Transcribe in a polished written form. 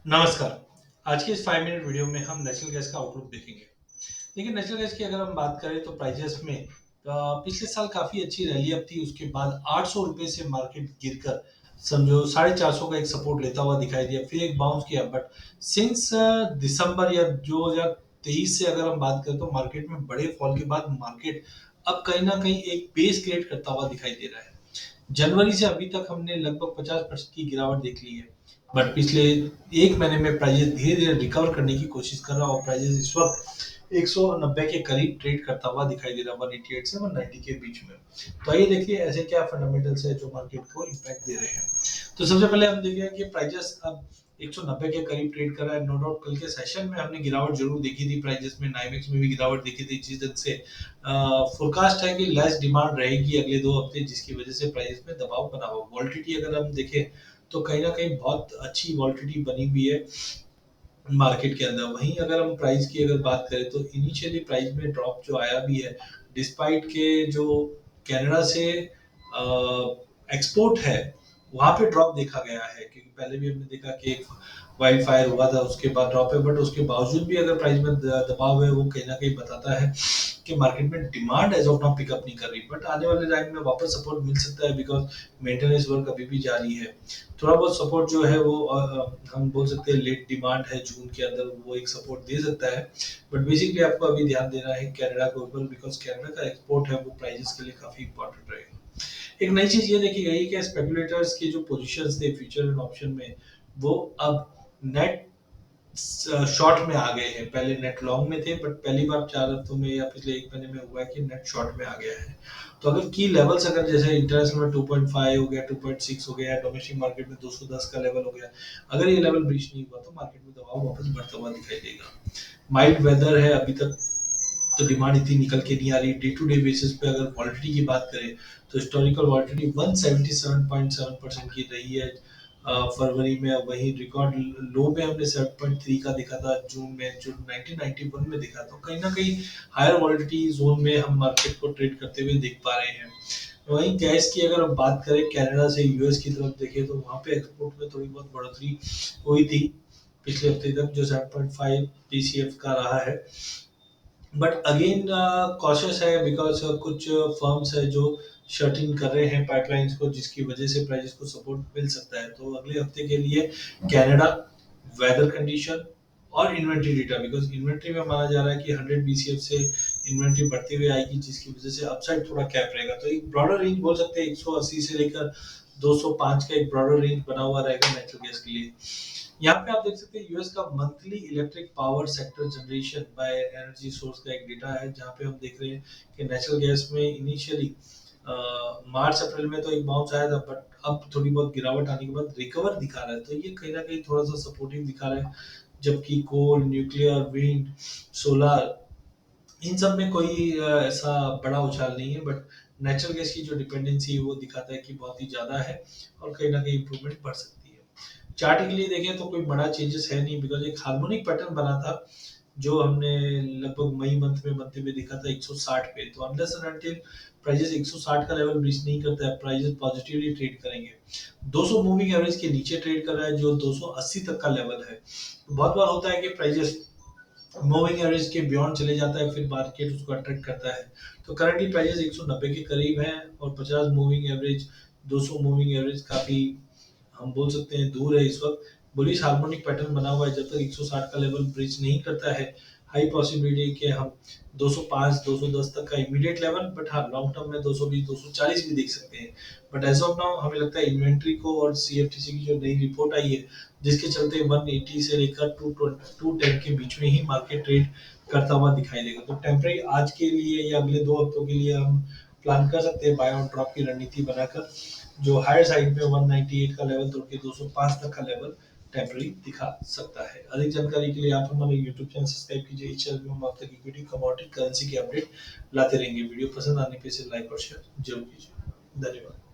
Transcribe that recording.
नमस्कार। आज के इस 5 मिनट वीडियो में हम नेचुरल गैस का आउटलुक देखेंगे। देखिए नेचुरल गैस की अगर हम बात करें तो प्राइसेस में पिछले साल काफ़ी अच्छी रैली अप थी, उसके बाद ₹800 से मार्केट गिरकर समझो 450 का एक सपोर्ट लेता हुआ दिखाई दिया, फिर एक बाउंस किया बट सिंस दिसंबर या 2023 से अगर हम बात करें तो मार्केट में बड़े फॉल के बाद मार्केट अब कहीं न कहीं एक बेस क्रिएट करता हुआ दिखाई दे रहा है। जनवरी से अभी तक हमने लगभग 50% की गिरावट देख ली है। बट पिछले 1 महीने में प्राइसेस धीरे-धीरे रिकवर करने की कोशिश कर रहा है और प्राइसेस इस वक़्त 190 के करीब ट्रेड करता हुआ दिखाई दे रहा है, 188 से 190 के बीच में। तो आइए देखिए ऐसे क्या फंडामेंटल्स है जो मार्केट को इम्पैक्ट दे रहे हैं। तो सबसे पहले हम देखेंगे कि प्राइसेस अब 190 के करीब ट्रेड कर रहा है। नो डाउट कल के सेशन में हमने गिरावट ज़रूर देखी थी प्राइसेस में, नाइमेक्स में भी गिरावट देखी थी जिस दिन से फोरकास्ट है कि लेस डिमांड रहेगी अगले 2 हफ्ते जिसकी वजह से प्राइस में दबाव बना हुआ। वोलेटिलिटी अगर हम देखें तो कहीं न कहीं बहुत अच्छी वोलेटिलिटी बनी हुई है मार्केट के अंदर। वहीं अगर हम प्राइस की अगर बात करें तो इनिशियली प्राइस में ड्रॉप जो आया भी है, डिस्पाइट के जो कनाडा से एक्सपोर्ट है, वहाँ पे ड्रॉप देखा गया है क्योंकि पहले भी हमने देखा कि एक वाइल्ड फायर हुआ था, उसके बाद ड्रॉप है बट उसके बावजूद भी अगर प्राइस में दबाव है वो कहीं न कहीं बताता है कि मार्केट में demand as of now pickup नहीं कर रही। बट आने वाले टाइम में वापस सपोर्ट मिल सकता है बिकॉज़ मेंटेनेंस वर्क अभी भी जारी है। थोड़ा बहुत सपोर्ट जो है वो हम बोल सकते हैं लेट डिमांड है जून के अंदर वो एक सपोर्ट दे सकता है। बट बेसिकली आपको अभी ध्यान देना है कनाडा के ऊपर बिकॉज़ कनाडा का एक्सपोर्ट है वो प्राइसेस के लिए काफ़ी इम्पोर्टेंट रहेगा। एक नई चीज़ ये देखी गई कि स्पेकुलेटर्स के जो पोजीशंस थे फ्यूचर एंड ऑप्शन में वो अब नेट शॉर्ट में आ गए हैं। पहले नेट लॉन्ग में थे बट पहली बार 4 हफ्तों में या पिछले 1 महीने में हुआ है कि नेट शॉर्ट में आ गया है। तो अगर की लेवल्स अगर जैसे इंटरनेशनल में 2.5 हो गया, 2.6 हो गया, डोमेस्टिक मार्केट में 210 का लेवल हो गया। अगर ये लेवल ब्रीच नहीं हुआ तो मार्केट में दबाव वापस बढ़ता हुआ दिखाई देगा। माइल्ड वेदर है अभी तक तो डिमांड इतनी निकल के नहीं आ रही। डे टू डे बेसिस पे अगर वॉलिटिलिटी की बात करें तो हिस्टोरिकल वॉलिटिलिटी 177.7% की रही है फरवरी में। वहीं रिकॉर्ड लो में हमने 7.3 का देखा था जून में, जो 1991 में देखा था। कहीं ना कहीं हायर वॉलिटिलिटी जोन में हम मार्केट को ट्रेड करते हुए देख पा रहे हैं। वहीं गैस की अगर हम बात करें कनाडा से यूएस की तरफ देखें तो वहाँ पे एक्सपोर्ट में थोड़ी बहुत बढ़ोतरी हुई थी पिछले हफ्ते तक जो 7.5 पीसीएफ का रहा है। बट अगेन कॉशियस है बिकॉज कुछ फर्म्स है जो शर्टिंग कर रहे हैं पाइपलाइंस को जिसकी वजह से प्राइसेस को सपोर्ट मिल सकता है। तो अगले हफ्ते के लिए कनाडा, वेदर कंडीशन और इन्वेंट्री डेटा बिकॉज इन्वेंट्री में माना जा रहा है कि 100 बीसीएफ से इन्वेंट्री बढ़ती हुई आएगी जिसकी वजह से अपसाइड थोड़ा कैप रहेगा। तो एक ब्रॉडर रेंज बोल सकते हैं 180 से लेकर 205 का एक ब्रॉडर रेंज बना हुआ रहेगा नेचुरल गैस के लिए। यहाँ पे आप देख सकते हैं यूएस का monthly electric power sector generation by energy source का एक डेटा है जहाँ पे हम देख रहे हैं कि नेचुरल गैस में इनिशियली मार्च अप्रैल में तो एक बाउंस आया था बट अब थोड़ी बहुत गिरावट आने के बाद रिकवर दिखा रहा है। तो ये कहीं ना कहीं थोड़ा सा सपोर्टिव दिखा रहा है जबकि कोल, न्यूक्लियर, विंड, सोलर इन सब में कोई ऐसा बड़ा उछाल नहीं है बट नेचुरल गैस की जो डिपेंडेंसी है वो दिखाता है कि बहुत ही ज़्यादा है और कहीं ना कहीं इम्प्रूवमेंट बढ़ सकती है। चार्ट के लिए देखें तो कोई बड़ा चेंजेस है नहीं बिकॉज एक हार्मोनिक पैटर्न बना था जो हमने लगभग मई मंथ में बनते हुए देखा था 160 पे। तो अनलेस एंड अनटिल प्राइसेस 160 का लेवल ब्रीच नहीं करता है प्राइसेस पॉजिटिवली ट्रेड करेंगे। 200 मूविंग एवरेज के नीचे ट्रेड कर रहा है जो 280 तक का लेवल है। बहुत बार होता है कि प्राइसेस मूविंग एवरेज के बियॉन्ड चले जाता है फिर मार्केट उसको अट्रैक्ट करता है। तो करंटली प्राइसेस 190 के करीब है और 50 मूविंग एवरेज, 200 मूविंग एवरेज काफी हम बोल सकते हैं दूर है इस वक्त। बुलिश हार्मोनिक पैटर्न बना हुआ है जब तक 160 का लेवल ब्रीच नहीं करता है हाई पॉसिबिलिटी कि हम 205 210 तक का इमीडिएट लेवल बट हाँ लॉन्ग टर्म में 220 240 भी देख सकते हैं। बट एज ऑफ नाउ हमें लगता है इन्वेंट्री को और सीएफटीसी की जो नई रिपोर्ट आई है जिसके चलते 180 से लेकर 210 के बीच में ही मार्केट ट्रेड करता हुआ दिखाई देगा। तो टेम्परेरी आज के लिए या अगले 2 हफ्तों के लिए हम प्लान कर सकते हैं बाय ऑन ड्रॉप की रणनीति बनाकर जो हायर साइड पे 198 का लेवल तोड़ के 205 तक का लेवल टेम्पररी दिखा सकता है। अधिक जानकारी के लिए आप हमारे यूट्यूब चैनल सब्सक्राइब कीजिए। इस चैनल में हम आप तक इक्विटी, कमोडिटी, करेंसी की अपडेट लाते रहेंगे। वीडियो पसंद आने पे इसे लाइक और शेयर जरूर कीजिए। धन्यवाद।